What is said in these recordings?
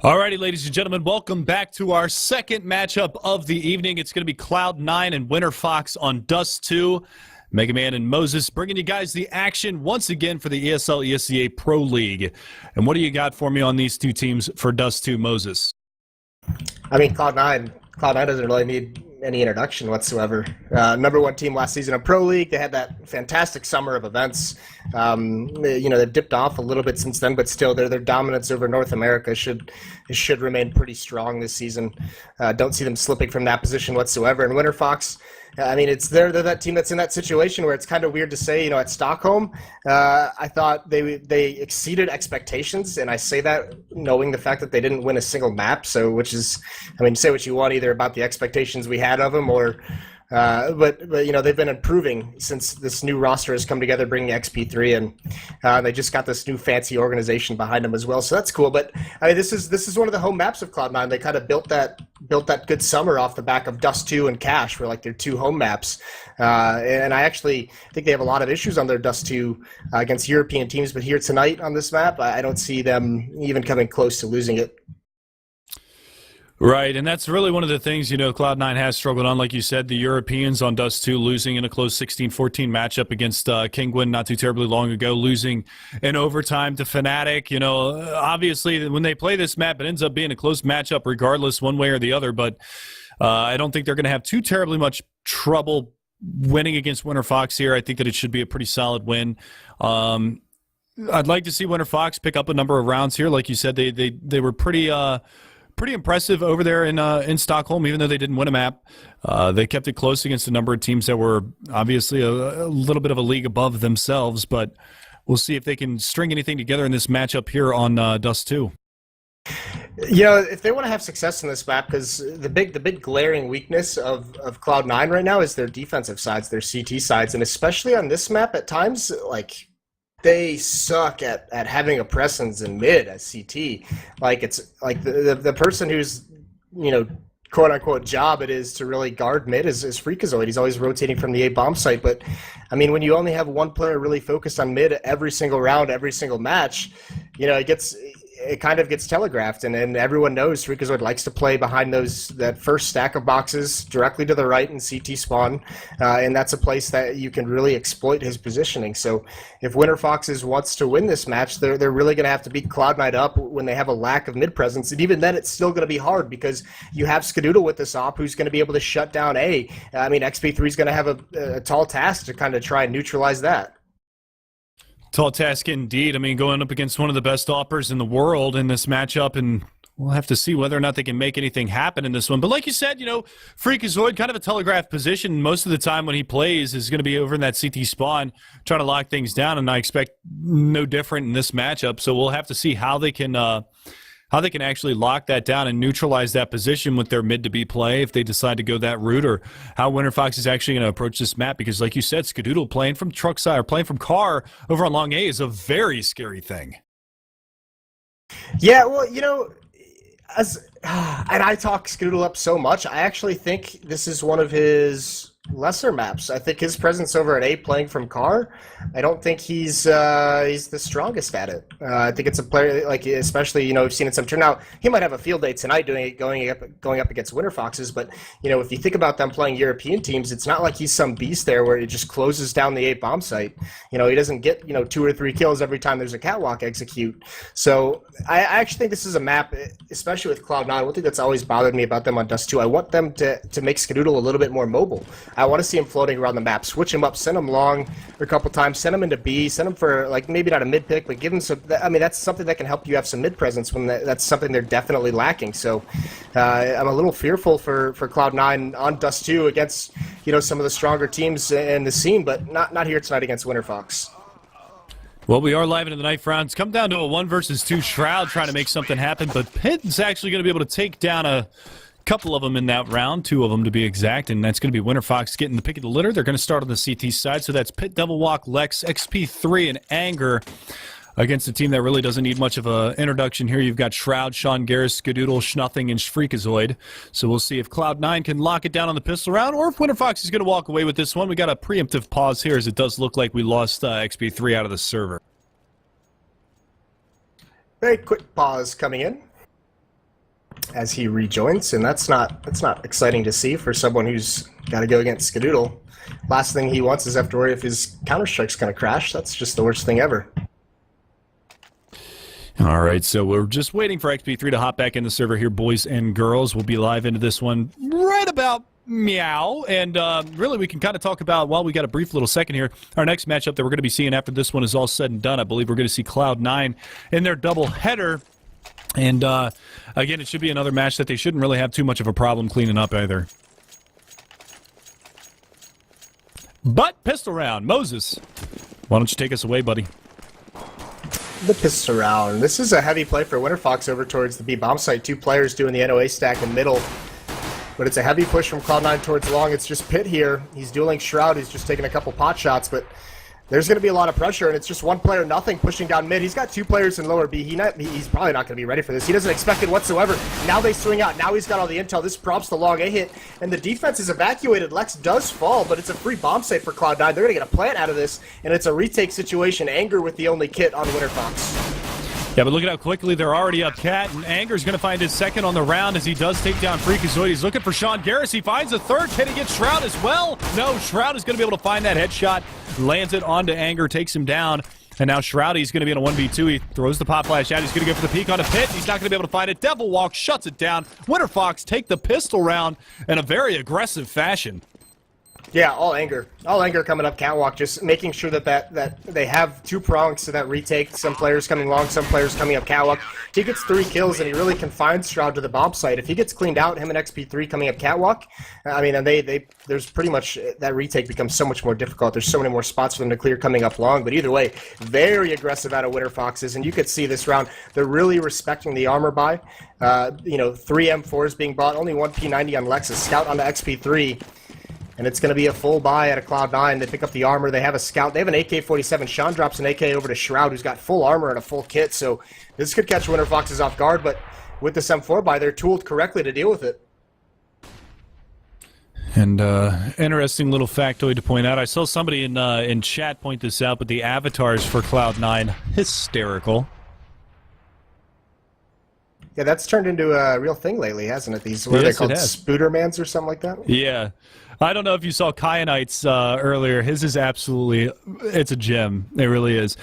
Alrighty, ladies and gentlemen, welcome back to our second matchup of the evening. It's going to be Cloud9 and Winterfox on Dust2. Mega Man and Moses bringing you guys the action once again for the ESL ESEA Pro League. And what do you got for me on these two teams for Dust2, Moses? I mean, Cloud9 doesn't really need any introduction whatsoever. Number one team last season in Pro League. They had that fantastic summer of events. They've dipped off a little bit since then, but still, their dominance over North America should remain pretty strong this season. Don't see them slipping from that position whatsoever. And Winterfox, I mean, they're that team that's in that situation where it's kind of weird to say, at Stockholm, I thought they exceeded expectations, and I say that knowing the fact that they didn't win a single map, say what you want either about the expectations we had of them or but they've been improving since this new roster has come together, bringing XP3, and they just got this new fancy organization behind them as well. So that's cool. But I mean, this is one of the home maps of Cloud9. They kind of built that good summer off the back of Dust2 and Cash, were like their two home maps. And I actually think they have a lot of issues on their Dust2 against European teams. But here tonight on this map, I don't see them even coming close to losing it. Right, and that's really one of the things, Cloud9 has struggled on. Like you said, the Europeans on Dust2 losing in a close 16-14 matchup against Kingwin not too terribly long ago, losing in overtime to Fnatic. Obviously, when they play this map, it ends up being a close matchup regardless, one way or the other. But I don't think they're going to have too terribly much trouble winning against Winterfox here. I think that it should be a pretty solid win. I'd like to see Winterfox pick up a number of rounds here. Like you said, they were pretty impressive over there in Stockholm, even though they didn't win a map. They kept it close against a number of teams that were obviously a little bit of a league above themselves, but we'll see if they can string anything together in this matchup here on Dust2. If they want to have success in this map, because the big glaring weakness of Cloud9 right now is their defensive sides, their CT sides, and especially on this map at times, they suck at having a presence in mid as CT. It's like the person who's, quote unquote job it is to really guard mid is Freakazoid. He's always rotating from the A bomb site. But I mean, when you only have one player really focused on mid every single round, every single match, it kind of gets telegraphed, and everyone knows Freakazoid likes to play behind that first stack of boxes directly to the right in CT spawn, and that's a place that you can really exploit his positioning. So if Winterfox wants to win this match, they're really going to have to beat Cloud9 up when they have a lack of mid presence, and even then it's still going to be hard because you have Skadoodle with this op who's going to be able to shut down A. I mean, XP3 is going to have a tall task to kind of try and neutralize that. Tall task indeed. I mean, going up against one of the best offers in the world in this matchup, and we'll have to see whether or not they can make anything happen in this one. But like you said, Freakazoid, kind of a telegraphed position most of the time when he plays, is going to be over in that CT spawn trying to lock things down, and I expect no different in this matchup. So we'll have to see how they can actually lock that down and neutralize that position with their mid-to-B play if they decide to go that route, or how Winterfox is actually going to approach this map. Because like you said, Skadoodle playing from truck side or playing from car over on Long A is a very scary thing. Yeah, well, and I talk Skadoodle up so much, I actually think this is one of his lesser maps. I think his presence over at A playing from car, I don't think he's the strongest at it. I think it's a player, especially, we've seen it some turn out. He might have a field day tonight going up against Winterfox's, but, if you think about them playing European teams, it's not like he's some beast there where it just closes down the A bomb site. He doesn't get, 2 or 3 kills every time there's a catwalk execute. So I actually think this is a map, especially with Cloud9, one thing that's always bothered me about them on Dust2, I want them to make Skadoodle a little bit more mobile. I want to see him floating around the map. Switch him up, send him long a couple times, send him into B, send him for, maybe not a mid pick, but give him some, I mean, that's something that can help you have some mid presence when that's something they're definitely lacking. So I'm a little fearful for Cloud9 on Dust2 against, some of the stronger teams in the scene, but not here tonight against Winterfox. Well, we are live into the knife rounds. Come down to a 1 versus 2 Shroud trying to make something happen, but Pitt's actually going to be able to take down a couple of them in that round, 2 of them to be exact, and that's going to be Winterfox getting the pick of the litter. They're going to start on the CT side, so that's Pit, Devil Walk, Lex, XP3, and Anger against a team that really doesn't need much of an introduction here. You've got Shroud, Sean Garris, Skadoodle, Schnothing, and Freakazoid. So we'll see if Cloud9 can lock it down on the pistol round, or if Winterfox is going to walk away with this one. We got a preemptive pause here, as it does look like we lost XP3 out of the server. Very quick pause coming in. as he rejoins, and that's not exciting to see for someone who's got to go against Skadoodle. Last thing he wants is have to worry if his Counter-Strike's going to crash. That's just the worst thing ever. All right, so we're just waiting for XP3 to hop back in the server here, boys and girls. We'll be live into this one right about meow, and really we can kind of talk about, while we got a brief little second here, our next matchup that we're going to be seeing after this one is all said and done. I believe we're going to see Cloud9 in their double header, and again, it should be another match that they shouldn't really have too much of a problem cleaning up either. But pistol round, Moses, why don't you take us away, buddy? The pistol round. This is a heavy play for Winterfox over towards the B bomb site. 2 players doing the NOA stack in middle. But it's a heavy push from Cloud9 towards long. It's just Pit here. He's dueling Shroud. He's just taking a couple pot shots, but there's going to be a lot of pressure, and it's just 1 player, nothing, pushing down mid. He's got 2 players in lower B. He's probably not going to be ready for this. He doesn't expect it whatsoever. Now they swing out. Now he's got all the intel. This prompts the long A hit, and the defense is evacuated. Lex does fall, but it's a free bomb site for Cloud9. They're going to get a plant out of this, and it's a retake situation. Anger with the only kit on Winterfox. Yeah, but look at how quickly they're already up Cat, and Anger's going to find his second on the round as he does take down Freakazoid. He's looking for Sean Garris. He finds a third. Can he get Shroud as well? No, Shroud is going to be able to find that headshot, lands it onto Anger, takes him down, and now Shroudy's going to be in a 1v2. He throws the pop flash out. He's going to go for the peek on a Pit. He's not going to be able to find it. Devil Walk shuts it down. Winterfox take the pistol round in a very aggressive fashion. Yeah, all anger coming up catwalk, just making sure that they have 2 prongs to that retake. Some players coming long, some players coming up catwalk. He gets 3 kills, and he really confines Shroud to the bomb site. If he gets cleaned out, him and XP3 coming up catwalk, I mean, and there's pretty much, that retake becomes so much more difficult. There's so many more spots for them to clear coming up long, but either way, very aggressive out of Winterfoxes, and you could see this round, they're really respecting the armor buy. 3 M4s being bought, only 1 P90 on Lex, a scout onto XP3. And it's going to be a full buy at a Cloud9. They pick up the armor. They have a scout. They have an AK-47. Sean drops an AK over to Shroud, who's got full armor and a full kit. So this could catch Winterfoxes off guard. But with this M4 buy, they're tooled correctly to deal with it. And interesting little factoid to point out. I saw somebody in chat point this out, but the avatars for Cloud9, hysterical. Yeah, that's turned into a real thing lately, hasn't it? These, what are they called? Spoodermans or something like that? Yeah. I don't know if you saw Kyanite's earlier. His is absolutely, it's a gem. It really is.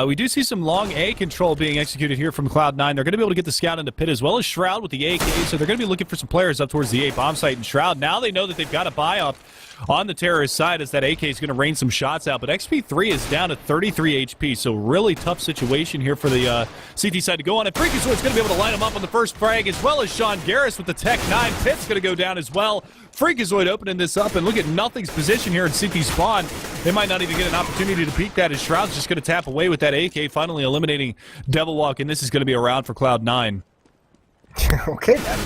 We do see some long A control being executed here from Cloud9. They're going to be able to get the scout into Pit as well as Shroud with the AK, so they're going to be looking for some players up towards the A bomb site and Shroud. Now they know that they've got a buy up on the terrorist side as that AK is going to rain some shots out, but XP3 is down to 33 HP, so really tough situation here for the CT side to go on, and Freakazoid's going to be able to line him up on the first frag, as well as Sean Garris with the Tech 9. Pit's going to go down as well. Freakazoid opening this up, and look at Nothing's position here in CT spawn. They might not even get an opportunity to peek that, as Shroud's just going to tap away with that AK, finally eliminating Devil Walk, and this is going to be a round for Cloud9. Okay, then.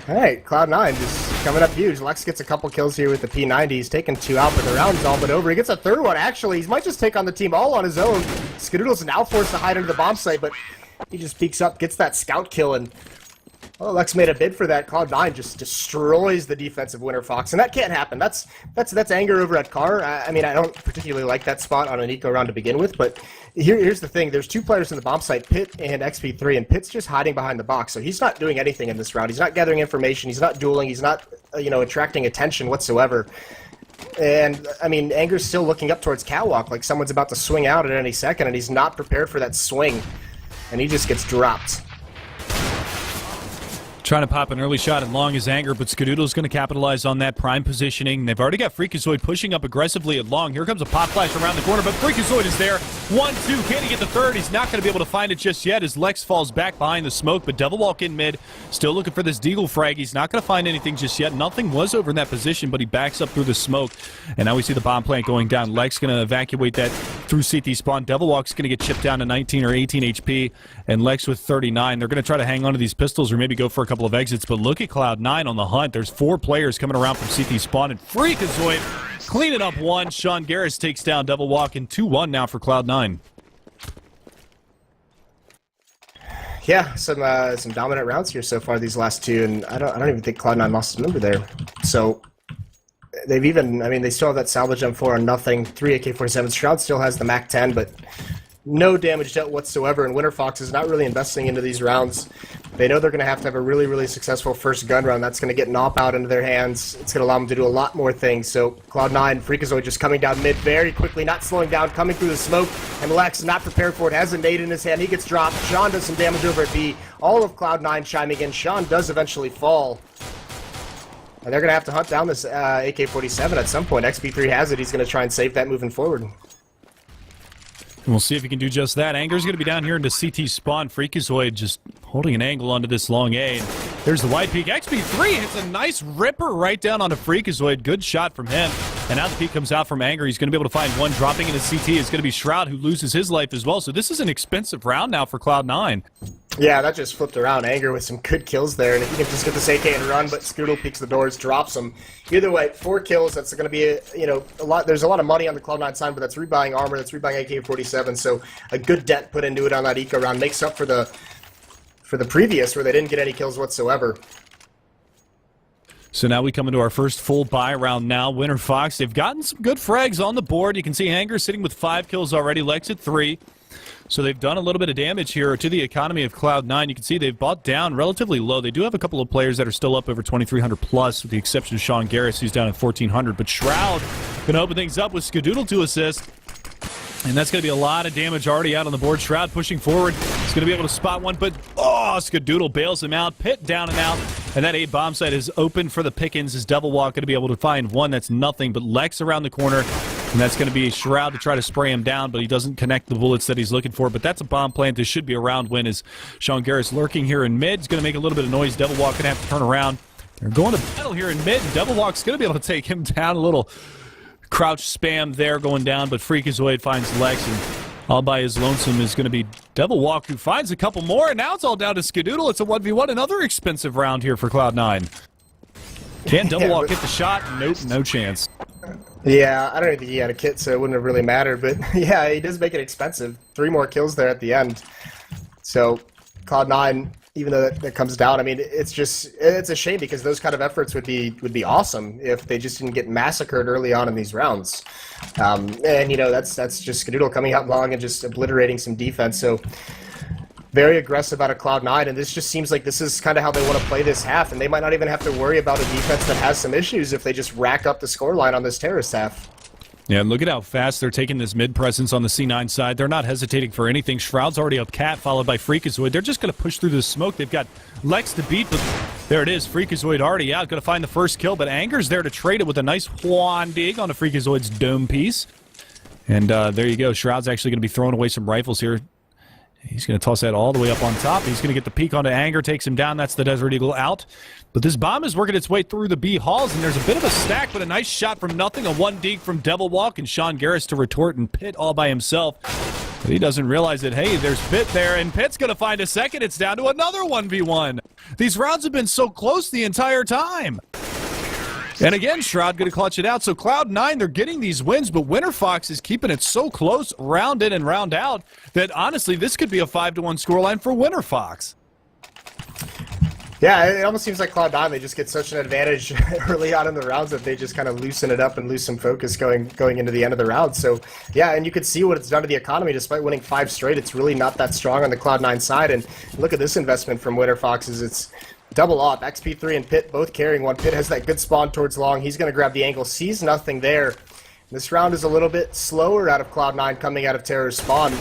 All right, Cloud9 just coming up huge. Lex gets a couple kills here with the P90. He's taken 2 out, but the round's all but over. He gets a 3rd one, actually. He might just take on the team all on his own. Skadoodle's now forced to hide under the bomb site, but he just peeks up, gets that scout kill, and well, Lex made a bid for that. Cloud9 just destroys the defense of Winterfox, and that can't happen. That's anger over at Car. I mean, I don't particularly like that spot on an eco round to begin with, but here's the thing. There's 2 players in the bomb site, Pit and XP3, and Pit's just hiding behind the box, so he's not doing anything in this round. He's not gathering information. He's not dueling. He's not, attracting attention whatsoever. And, I mean, Anger's still looking up towards catwalk like someone's about to swing out at any second, and he's not prepared for that swing, and he just gets dropped. Trying to pop an early shot in long is Anger, but Skadoodle's going to capitalize on that prime positioning. They've already got Freakazoid pushing up aggressively at long. Here comes a pop flash around the corner, but Freakazoid is there. 1-2. Can he get the third? He's not going to be able to find it just yet as Lex falls back behind the smoke, but Devil Walk in mid. Still looking for this Deagle frag. He's not going to find anything just yet. Nothing was over in that position, but he backs up through the smoke. And now we see the bomb plant going down. Lex going to evacuate that through CT spawn. Devil Walk's going to get chipped down to 19 or 18 HP, and Lex with 39. They're going to try to hang on to these pistols or maybe go for a couple of exits, but look at Cloud9 on the hunt. There's 4 players coming around from CT spawn, and Freakazoid cleaning up 1. Sean Garris takes down Devil Walk, and 2-1 now for Cloud9. Yeah, some dominant rounds here so far these last 2, and I don't even think Cloud9 lost a number there. So they've even, I mean, they still have that salvage M4 on nothing. 3 AK-47s. Shroud still has the MAC-10, but no damage dealt whatsoever, and Winterfox is not really investing into these rounds. They know they're going to have a really, really successful first gun run. That's going to get an op out into their hands. It's going to allow them to do a lot more things. So Cloud9, Freakazoid just coming down mid very quickly, not slowing down, coming through the smoke. And Lex not prepared for it, has a nade in his hand. He gets dropped. Sean does some damage over at B. All of Cloud9 chiming in. Sean does eventually fall. And they're going to have to hunt down this AK-47 at some point. XP3 has it. He's going to try and save that moving forward. And we'll see if he can do just that. Anger's going to be down here into CT spawn. Freakazoid just holding an angle onto this long A. And there's the wide peak. XP3 hits a nice ripper right down onto Freakazoid. Good shot from him. And now the peak comes out from Anger. He's going to be able to find one. Dropping into CT is going to be Shroud, who loses his life as well. So this is an expensive round now for Cloud9. Yeah, that just flipped around. Anger with some good kills there. And if you can just get this AK and run, but Scoodle peeks the doors, drops him. Either way, 4 kills. That's going to be, a lot. There's a lot of money on the Cloud9 side, but that's rebuying armor. That's rebuying AK-47. So a good dent put into it on that eco round makes up for the previous where they didn't get any kills whatsoever. So now we come into our first full buy round now. Winterfox, they've gotten some good frags on the board. You can see Anger sitting with 5 kills already, Lex at 3. So they've done a little bit of damage here to the economy of Cloud9. You can see they've bought down relatively low. They do have a couple of players that are still up over 2,300 plus, with the exception of Sean Garris, who's down at 1,400. But Shroud going to open things up with Skadoodle to assist. And that's going to be a lot of damage already out on the board. Shroud pushing forward. He's going to be able to spot one, but Skadoodle bails him out. Pit down and out. And that A bomb site is open for the pickings. Is Devil Walk going to be able to find one? That's nothing but Lex around the corner. And that's going to be Shroud to try to spray him down, but he doesn't connect the bullets that he's looking for. But that's a bomb plant. This should be a round win as Sean Garris lurking here in mid. He's going to make a little bit of noise. Devil Walk going to have to turn around. They're going to battle here in mid, and Devil Walk's going to be able to take him down. A little crouch spam there going down, but Freakazoid finds Lex, and all by his lonesome is going to be Devil Walk, who finds a couple more, and now it's all down to Skadoodle. It's a 1v1, another expensive round here for Cloud9. Can Devil Walk hit the shot? Nope, no chance. Yeah, I don't even think he had a kit, so it wouldn't have really mattered, but yeah, he does make it expensive. 3 more kills there at the end. So Cloud9, even though that comes down, I mean, it's a shame because those kind of efforts would be awesome if they just didn't get massacred early on in these rounds. And that's just Skadoodle coming out long and just obliterating some defense. So very aggressive out of Cloud9, and this just seems like this is kind of how they want to play this half, and they might not even have to worry about a defense that has some issues if they just rack up the scoreline on this terrorist half. Yeah, look at how fast they're taking this mid presence on the C9 side. They're not hesitating for anything. Shroud's already up Cat, followed by Freakazoid. They're just going to push through the smoke. They've got Lex to beat, but there it is. Freakazoid already out. Going to find the first kill, but Anger's there to trade it with a nice Juan dig on a Freakazoid's dome piece. And there you go. Shroud's actually going to be throwing away some rifles here. He's going to toss that all the way up on top. He's going to get the peek onto Anger, takes him down. That's the Desert Eagle out. But this bomb is working its way through the B halls, and there's a bit of a stack, but a nice shot from nothing. A 1 dig from Devil Walk, and Sean Garris to retort and Pit all by himself. But he doesn't realize that, hey, there's Pit there, and Pit's going to find a second. It's down to another 1v1. These rounds have been so close the entire time. And again, Shroud going to clutch it out. So Cloud9, they're getting these wins, but Winterfox is keeping it so close, round in and round out, that honestly, this could be a 5-1 scoreline for Winterfox. Yeah, it almost seems like Cloud9, they just get such an advantage early on in the rounds that they just kind of loosen it up and lose some focus going into the end of the round. So, yeah, and you could see what it's done to the economy. Despite winning 5 straight, it's really not that strong on the Cloud9 side. And look at this investment from Winterfox. It's double op. XP3 and Pit both carrying one. Pit has that good spawn towards long. He's going to grab the angle. Sees nothing there. This round is a little bit slower out of Cloud9 coming out of Terror's spawn.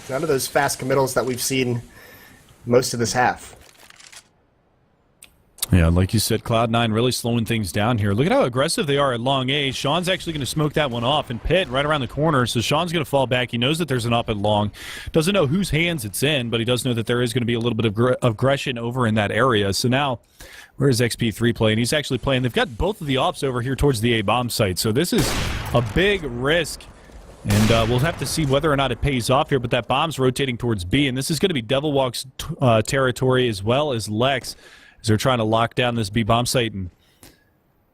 None of those fast committals that we've seen most of this half. Yeah, like you said, Cloud9 really slowing things down here. Look at how aggressive they are at long A. Sean's actually going to smoke that one off, and Pit right around the corner, so Sean's going to fall back. He knows that there's an up at long. Doesn't know whose hands it's in, but he does know that there is going to be a little bit of aggression over in that area. So now, where's XP3 playing? He's actually playing. They've got both of the ops over here towards the A bomb site, so this is a big risk. And we'll have to see whether or not it pays off here, but that bomb's rotating towards B, and this is going to be Devil Walk's territory as well as Lex, as they're trying to lock down this B bomb site. And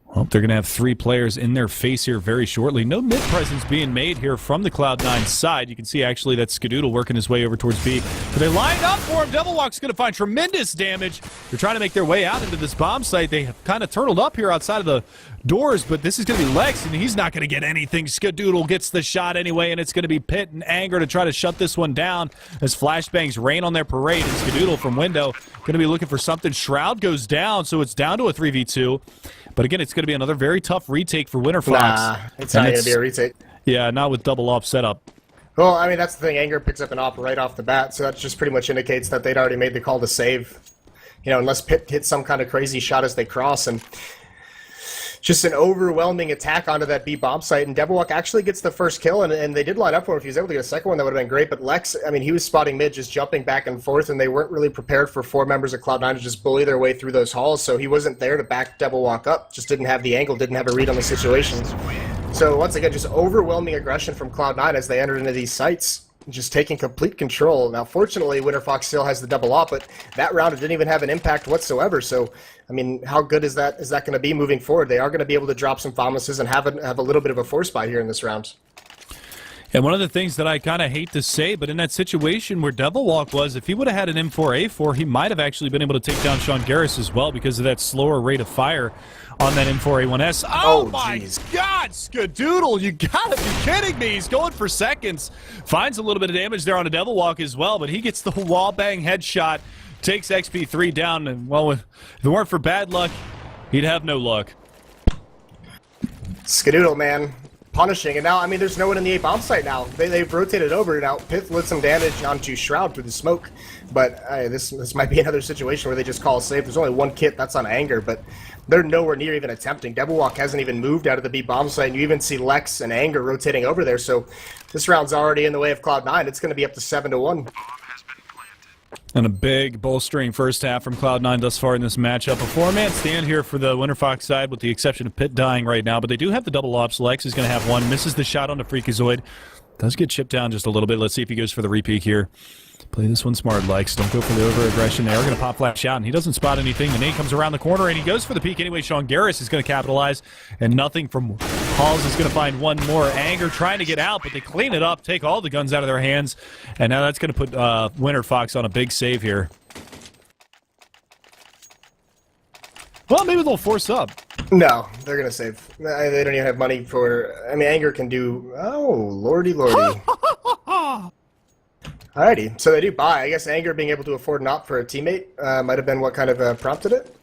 Well, they're going to have 3 players in their face here very shortly. No mid presence being made here from the Cloud9 side. You can see actually that Skadoodle working his way over towards B. But they lined up for him. Devilwalk's going to find tremendous damage. They're trying to make their way out into this bomb site. They have kind of turtled up here outside of the doors, but this is going to be Lex, and he's not going to get anything. Skadoodle gets the shot anyway, and it's going to be Pit and Anger to try to shut this one down as flashbangs rain on their parade. And Skadoodle from window going to be looking for something. Shroud goes down, so it's down to a 3v2. But again, it's going to be another very tough retake for Winterfox. Nah, it's not going to be a retake. Yeah, not with double op setup. Well, I mean, that's the thing. Anger picks up an op right off the bat, so that just pretty much indicates that they'd already made the call to save. You know, unless Pit hits some kind of crazy shot as they cross, and just an overwhelming attack onto that B bomb site, and Devilwalk actually gets the first kill, and they did line up for him. If he was able to get a second one, that would have been great, but Lex, I mean, he was spotting mid, just jumping back and forth, and they weren't really prepared for 4 members of Cloud9 to just bully their way through those halls, so he wasn't there to back Devilwalk up, just didn't have the angle, didn't have a read on the situation. So once again, just overwhelming aggression from Cloud9 as they entered into these sites, just taking complete control. Now, fortunately, Winterfox still has the double op, but that round it didn't even have an impact whatsoever. So, I mean, how good is that going to be moving forward? They are going to be able to drop some Thomoses and have a little bit of a force buy here in this round. And one of the things that I kind of hate to say, but in that situation where Devilwalk was, if he would have had an M4A4, he might have actually been able to take down Sean Garris as well because of that slower rate of fire on that M4A1S. Oh my God, Skadoodle, you gotta be kidding me. He's going for seconds. Finds a little bit of damage there on a Devilwalk as well, but he gets the wall bang headshot, takes XP3 down, and well, if it weren't for bad luck, he'd have no luck. Skadoodle, man. Punishing, and now, I mean, there's no one in the A bomb site now. They've rotated over. Now, Pith lit some damage onto Shroud through the smoke, but this might be another situation where they just call a save. There's only 1 kit, that's on Anger, but they're nowhere near even attempting. Devilwalk hasn't even moved out of the B bomb site, and you even see Lex and Anger rotating over there, so this round's already in the way of Cloud9. It's going to be up to 7-1. And a big bolstering first half from Cloud9 thus far in this matchup. A 4-man stand here for the Winterfox side with the exception of Pit dying right now, but they do have the double ops. Lex is going to have one, misses the shot on the Freakazoid. Does get chipped down just a little bit. Let's see if he goes for the repeat here. Play this one smart, Lex. Don't go for the over-aggression. They are going to pop flash out, and he doesn't spot anything. The nade comes around the corner, and he goes for the peek anyway. Sean Garris is going to capitalize, and nothing from Halls is going to find one more. Anger trying to get out, but they clean it up, take all the guns out of their hands, and now that's going to put Winterfox on a big save here. Well, maybe they'll force up. No, they're going to save. They don't even have money for... I mean, Anger can do... Oh, lordy, lordy. Alrighty, so they do buy. I guess Anger being able to afford an op for a teammate might have been what kind of prompted it.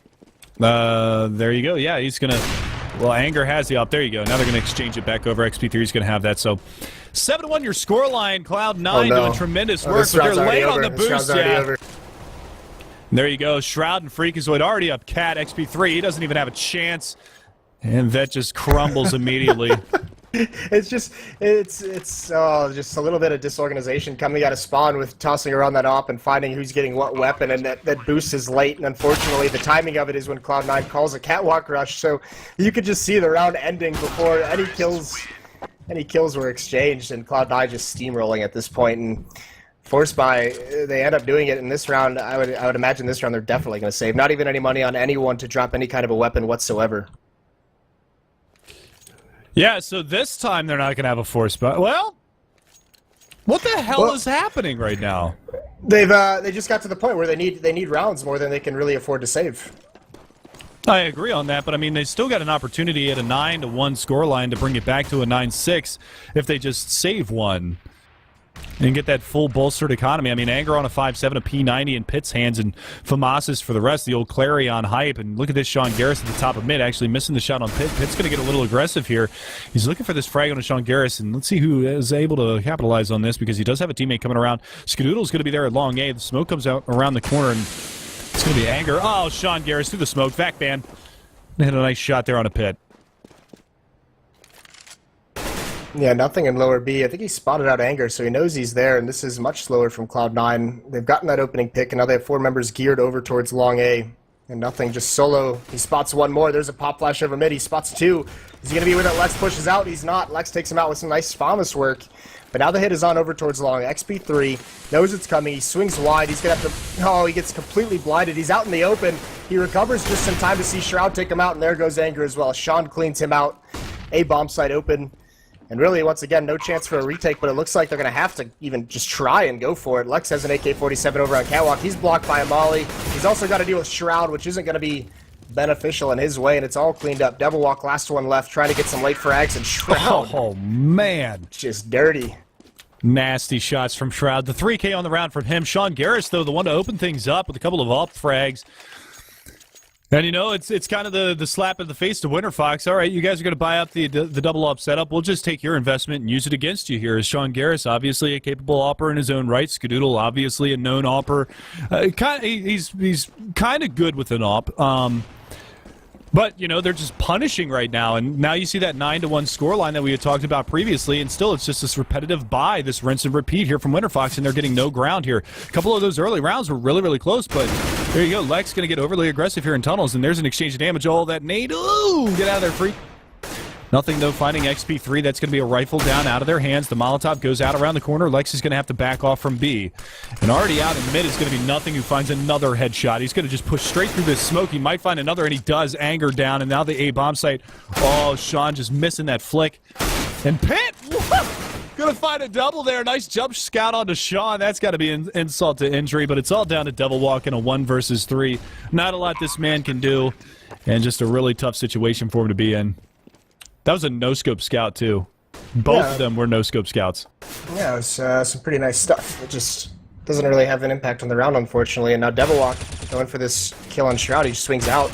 There you go. Yeah, he's going to... Well, Anger has the op. There you go. Now they're going to exchange it back over. XP3 is going to have that. So 7-1 your scoreline. Cloud9 doing tremendous work, but they're late on the boost. Yeah. There you go. Shroud and Freakazoid already up Cat. XP3, he doesn't even have a chance. And that just crumbles immediately. It's just a little bit of disorganization coming out of spawn with tossing around that op and finding who's getting what weapon, and that boost is late, and unfortunately the timing of it is when Cloud9 calls a catwalk rush, so you could just see the round ending before any kills were exchanged, and Cloud9 just steamrolling at this point, and forced by, they end up doing it in this round. I would imagine this round they're definitely going to save. Not even any money on anyone to drop any kind of a weapon whatsoever. Yeah, so this time they're not going to have a force buy. Well, what the hell is happening right now? They just got to the point where they need rounds more than they can really afford to save. I agree on that, but I mean they still got an opportunity at a 9-1 scoreline to bring it back to a 9-6 if they just save one and get that full bolstered economy. I mean, Anger on a 5-7, a P90 in Pitt's hands, and Famas's for the rest, the old Clarion hype. And look at this Sean Garris at the top of mid, actually missing the shot on Pitt. Pitt's going to get a little aggressive here. He's looking for this frag on Sean Garris, and let's see who is able to capitalize on this, because he does have a teammate coming around. Skadoodle's going to be there at long A. The smoke comes out around the corner, and it's going to be Anger. Oh, Sean Garris through the smoke. Vac ban. Hit a nice shot there on a Pit. Yeah, nothing in lower B. I think he spotted out Anger, so he knows he's there, and this is much slower from Cloud9. They've gotten that opening pick, and now they have 4 members geared over towards long A. And nothing, just solo. He spots one more. There's a pop flash over mid. He spots two. Is he going to be with it? Lex pushes out. He's not. Lex takes him out with some nice Famas work. But now the hit is on over towards long. XP3 knows it's coming. He swings wide. He's going to have to... Oh, he gets completely blinded. He's out in the open. He recovers just in time to see Shroud take him out, and there goes Anger as well. Sean cleans him out. A bomb site open. And really, once again, no chance for a retake, but it looks like they're going to have to even just try and go for it. Lex has an AK-47 over on Catwalk. He's blocked by a molly. He's also got to deal with Shroud, which isn't going to be beneficial in his way, and it's all cleaned up. Devilwalk, last one left, trying to get some late frags, and Shroud. Oh, man. Just dirty. Nasty shots from Shroud. The 3K on the round from him. Sean Garris, though, the one to open things up with a couple of up frags. And, you know, it's kind of the slap in the face to Winterfox. All right, you guys are going to buy up the double up setup. We'll just take your investment and use it against you here. As Sean Garris, obviously a capable opper in his own right. Skadoodle, obviously a known opper. He's kind of good with an op. But, you know, they're just punishing right now. And now you see that 9-1 scoreline that we had talked about previously, and still it's just this repetitive buy, this rinse and repeat here from Winterfox, and they're getting no ground here. A couple of those early rounds were really, really close, but there you go. Lex going to get overly aggressive here in tunnels, and there's an exchange of damage. Oh, that nade. Ooh, get out of there, freak. Nothing, though, finding XP3. That's going to be a rifle down out of their hands. The Molotov goes out around the corner. Lex is going to have to back off from B. And already out in mid is going to be Nothing, who finds another headshot. He's going to just push straight through this smoke. He might find another, and he does. Anger down, and now the A bomb site. Oh, Sean just missing that flick. And Pitt, going to find a double there. Nice jump scout onto Sean. That's got to be an insult to injury, but it's all down to Devilwalk in a 1 versus 3. Not a lot this man can do, and just a really tough situation for him to be in. That was a no-scope scout, too. Both of them were no-scope scouts. Yeah, it was some pretty nice stuff. It just doesn't really have an impact on the round, unfortunately. And now Devilwalk going for this kill on Shroud. He just swings out.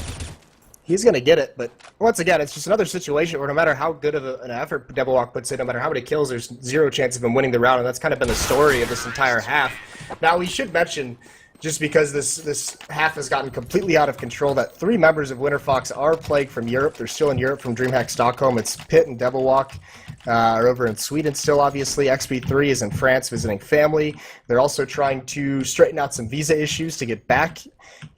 He's going to get it, but once again, it's just another situation where no matter how good of an effort Devilwalk puts in, no matter how many kills, there's zero chance of him winning the round, and that's kind of been the story of this entire half. Now, we should mention, just because this half has gotten completely out of control, that 3 members of Winterfox are plagued from Europe. They're still in Europe from DreamHack Stockholm. It's Pitt and Devilwalk are over in Sweden still, obviously. XP3 is in France visiting family. They're also trying to straighten out some visa issues to get back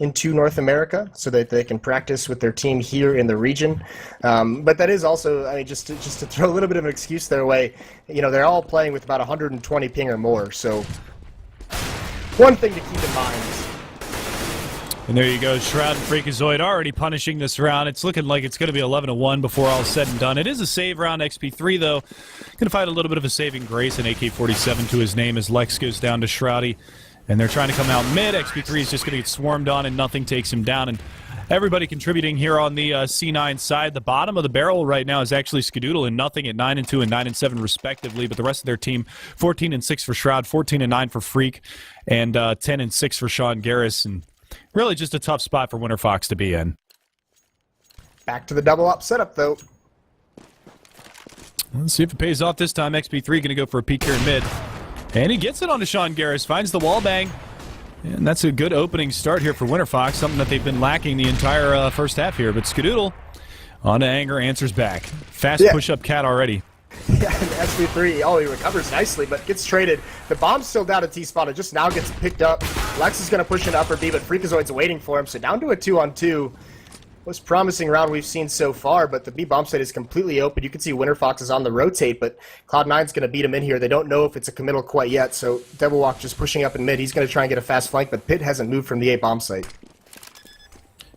into North America so that they can practice with their team here in the region. But that is also, I mean, just to throw a little bit of an excuse their way, you know, they're all playing with about 120 ping or more, so one thing to keep in mind. And there you go, Shroud and Freakazoid already punishing this round. It's looking like it's going to be 11-1 before all is said and done. It is a save round. XP3, though, going to find a little bit of a saving grace, an AK-47 to his name as Lex goes down to Shroudy. And they're trying to come out mid. XP3 is just going to get swarmed on, and Nothing takes him down. And everybody contributing here on the C9 side. The bottom of the barrel right now is actually Skadoodle and Nothing at 9-2 and 9-7 respectively. But the rest of their team, 14-6 for Shroud, 14-9 for Freak, and 10-6 for Sean Garris. And really just a tough spot for Winterfox to be in. Back to the double up setup, though. Let's see if it pays off this time. XP3 going to go for a peek here in mid. And he gets it onto Sean Garris, finds the wall bang. And that's a good opening start here for Winterfox, something that they've been lacking the entire first half here. But Skadoodle onto Anger, answers back. Fast push-up cat already. Yeah, SB3, oh, he recovers nicely, but gets traded. The bomb's still down at T-spot. It just now gets picked up. Lex is going to push into upper B, but Freakazoid's waiting for him. So down to a 2-on-2. Most promising round we've seen so far, but the B bomb site is completely open. You can see Winterfox is on the rotate, but Cloud9's going to beat him in here. They don't know if it's a committal quite yet, so Devilwalk just pushing up in mid. He's going to try and get a fast flank, but Pitt hasn't moved from the A bomb site.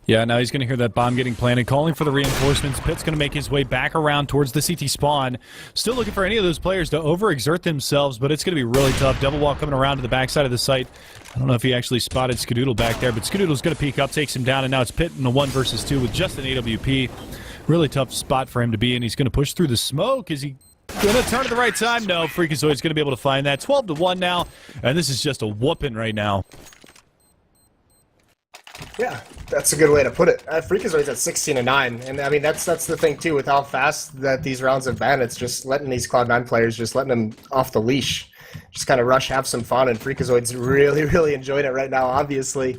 Yeah, now he's going to hear that bomb getting planted, calling for the reinforcements. Pitt's going to make his way back around towards the CT spawn. Still looking for any of those players to overexert themselves, but it's going to be really tough. Devilwalk coming around to the backside of the site. I don't know if he actually spotted Skadoodle back there, but Skadoodle's going to peek up, takes him down, and now it's Pitt in a 1 versus 2 with just an AWP. Really tough spot for him to be in. He's going to push through the smoke. Is he going to turn at the right time? No, Freakazoid's going to be able to find that. 12-1 now, and this is just a whooping right now. Yeah, that's a good way to put it. Freakazoid's at 16-9, and I mean that's the thing too with how fast that these rounds have been. It's just letting these Cloud9 players just letting them off the leash, just kind of rush, have some fun, and Freakazoid's really enjoying it right now, obviously.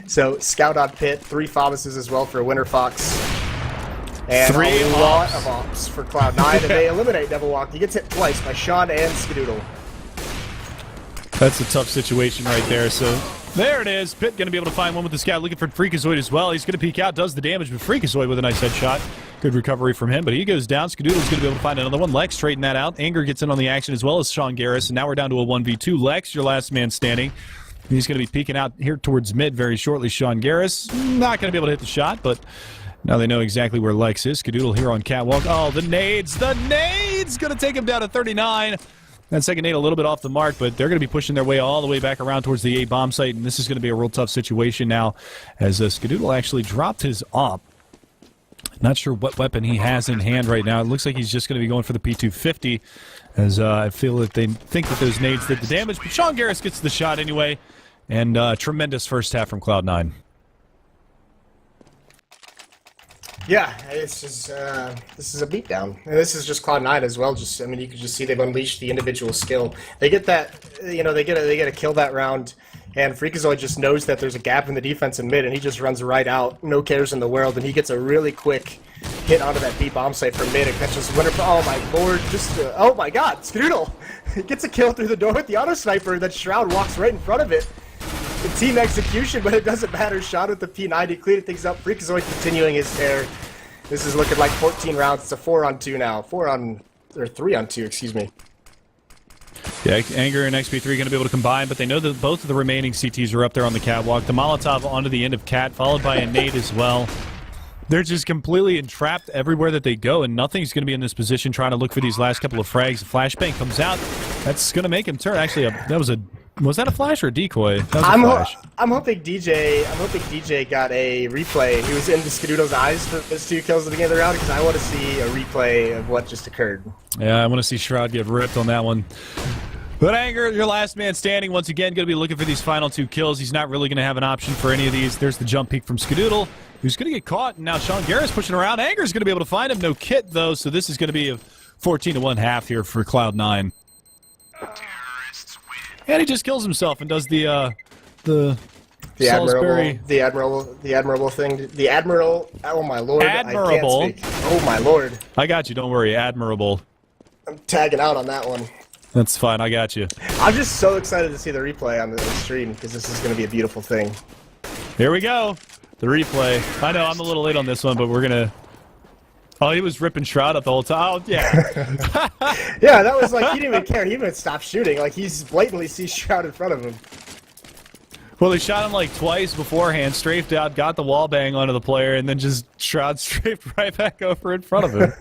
So scout on Pitt, 3 Famuses as well for Winterfox, and 3 a lot of ops for Cloud9, and they eliminate Devilwalk. He gets hit twice by Sean and Skadoodle. That's a tough situation right there. So There it is. Pitt going to be able to find one with the scout, looking for Freakazoid as well. He's going to peek out, does the damage, but Freakazoid with a nice headshot. Good recovery from him, but he goes down. Skadoodle's going to be able to find another one. Lex trading that out. Anger gets in on the action as well as Sean Garris, and now we're down to a 1v2. Lex, your last man standing. He's going to be peeking out here towards mid very shortly. Sean Garris, not going to be able to hit the shot, but now they know exactly where Lex is. Skadoodle here on catwalk. Oh, the nades! The nades! Going to take him down to 39. That second nade a little bit off the mark, but they're going to be pushing their way all the way back around towards the A bomb site, and this is going to be a real tough situation now as Skadoodle actually dropped his op. Not sure what weapon he has in hand right now. It looks like he's just going to be going for the P250, as I feel that they think that those nades did the damage, but Sean Garris gets the shot anyway, and tremendous first half from Cloud9. Yeah, this is a beatdown, and this is just Cloud9 as well. Just, I mean, you can just see they've unleashed the individual skill. They get that, you know, they get a kill that round, and Freakazoid just knows that there's a gap in the defense in mid, and he just runs right out, no cares in the world, and he gets a really quick hit onto that B bomb site from mid and catches Winterfox. Oh my lord! Just oh my god, Skadoodle gets a kill through the door with the auto sniper. That Shroud walks right in front of it. The team execution, but it doesn't matter. Shot with the P90, cleared things up. Freakazoid continuing his tear. This is looking like 14 rounds. It's a 4-on-2 now. 3-on-2, excuse me. Yeah, Anger and XP3 going to be able to combine, but they know that both of the remaining CTs are up there on the catwalk. The Molotov onto the end of Cat, followed by a nade as well. They're just completely entrapped everywhere that they go, and nothing's going to be in this position trying to look for these last couple of frags. The flashbang comes out. That's going to make him turn. Actually, was that a flash or a decoy? That was a flash. I'm hoping DJ got a replay. He was into Skadoodle's eyes for those 2 kills at the beginning of the round, because I want to see a replay of what just occurred. Yeah, I want to see Shroud get ripped on that one. But Anger, your last man standing, once again, going to be looking for these final 2 kills. He's not really going to have an option for any of these. There's the jump peek from Skadoodle, who's going to get caught, and now Sean Garris pushing around. Anger's going to be able to find him. No kit, though, so this is going to be a 14-1 half here for Cloud9. And he just kills himself and does the admirable thing. The admiral. Oh my lord! Admirable. I can't speak. Oh my lord! I got you. Don't worry. Admirable. I'm tagging out on that one. That's fine. I got you. I'm just so excited to see the replay on the stream, because this is going to be a beautiful thing. Here we go. The replay. I know I'm a little late on this one, but we're gonna. Oh, he was ripping Shroud up the whole time. Oh, yeah. Yeah, that was like, he didn't even care. He even stopped shooting. Like, he's blatantly sees Shroud in front of him. Well, they shot him like twice beforehand, strafed out, got the wall bang onto the player, and then just Shroud strafed right back over in front of him.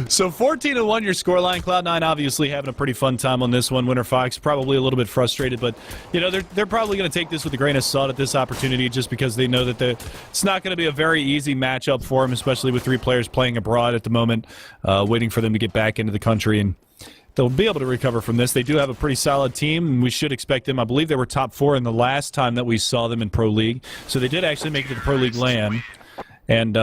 So 14-1 your scoreline. Cloud9 obviously having a pretty fun time on this one. Winterfox probably a little bit frustrated, but you know they're probably going to take this with a grain of salt at this opportunity, just because they know that it's not going to be a very easy matchup for them, especially with 3 players playing abroad at the moment, waiting for them to get back into the country, and they'll be able to recover from this. They do have a pretty solid team, and we should expect them. I believe they were top 4 in the last time that we saw them in Pro League, so they did actually make it to the Pro League LAN, and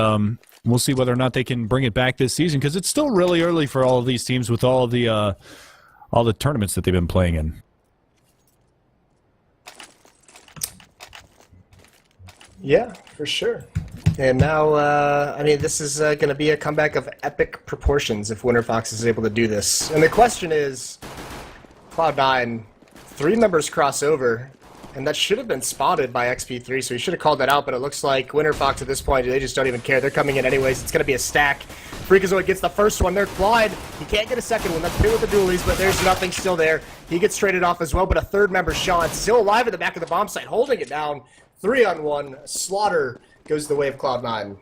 we'll see whether or not they can bring it back this season, because it's still really early for all of these teams with all the tournaments that they've been playing in. Yeah, for sure. And now, I mean, this is going to be a comeback of epic proportions if Winterfox is able to do this. And the question is, Cloud9, 3 members cross over, and that should have been spotted by XP3, so he should have called that out, but it looks like Winterfox at this point, they just don't even care. They're coming in anyways. It's going to be a stack. Freakazoid gets the first one. They're blind. He can't get a second one. That's Pit with the dualies, but there's nothing still there. He gets traded off as well, but a 3rd member, Sean, still alive at the back of the bomb site, holding it down. 3-on-1. Slaughter goes the way of Cloud9.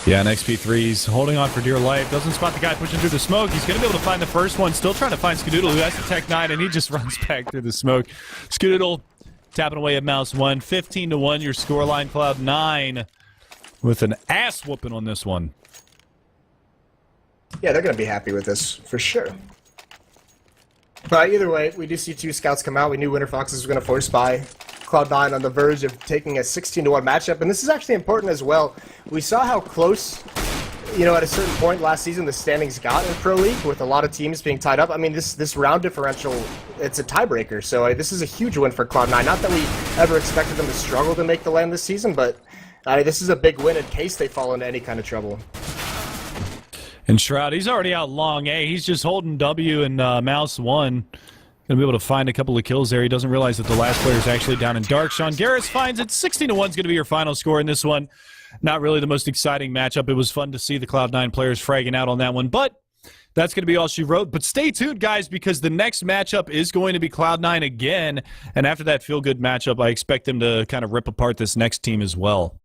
Yeah, and XP3's holding on for dear life. Doesn't spot the guy pushing through the smoke. He's going to be able to find the first one. Still trying to find Skadoodle, who has the Tech 9, and he just runs back through the smoke. Skadoodle tapping away at Mouse 1. 15-1 your scoreline. Cloud9 with an ass whooping on this one. Yeah, they're going to be happy with this, for sure. But either way, we do see 2 scouts come out. We knew Winterfox was going to force buy. Cloud9 on the verge of taking a 16-1 matchup, and this is actually important as well. We saw how close, you know, at a certain point last season the standings got in Pro League, with a lot of teams being tied up. I mean, this round differential, it's a tiebreaker, so this is a huge win for Cloud9. Not that we ever expected them to struggle to make the LAN this season, but this is a big win in case they fall into any kind of trouble. And Shroud, he's already out long A. He's just holding W and Mouse 1. Going to be able to find a couple of kills there. He doesn't realize that the last player is actually down in dark. Sean Garris finds it. 16-1 is going to be your final score in this one. Not really the most exciting matchup. It was fun to see the Cloud9 players fragging out on that one, but that's going to be all she wrote. But stay tuned, guys, because the next matchup is going to be Cloud9 again. And after that feel-good matchup, I expect them to kind of rip apart this next team as well.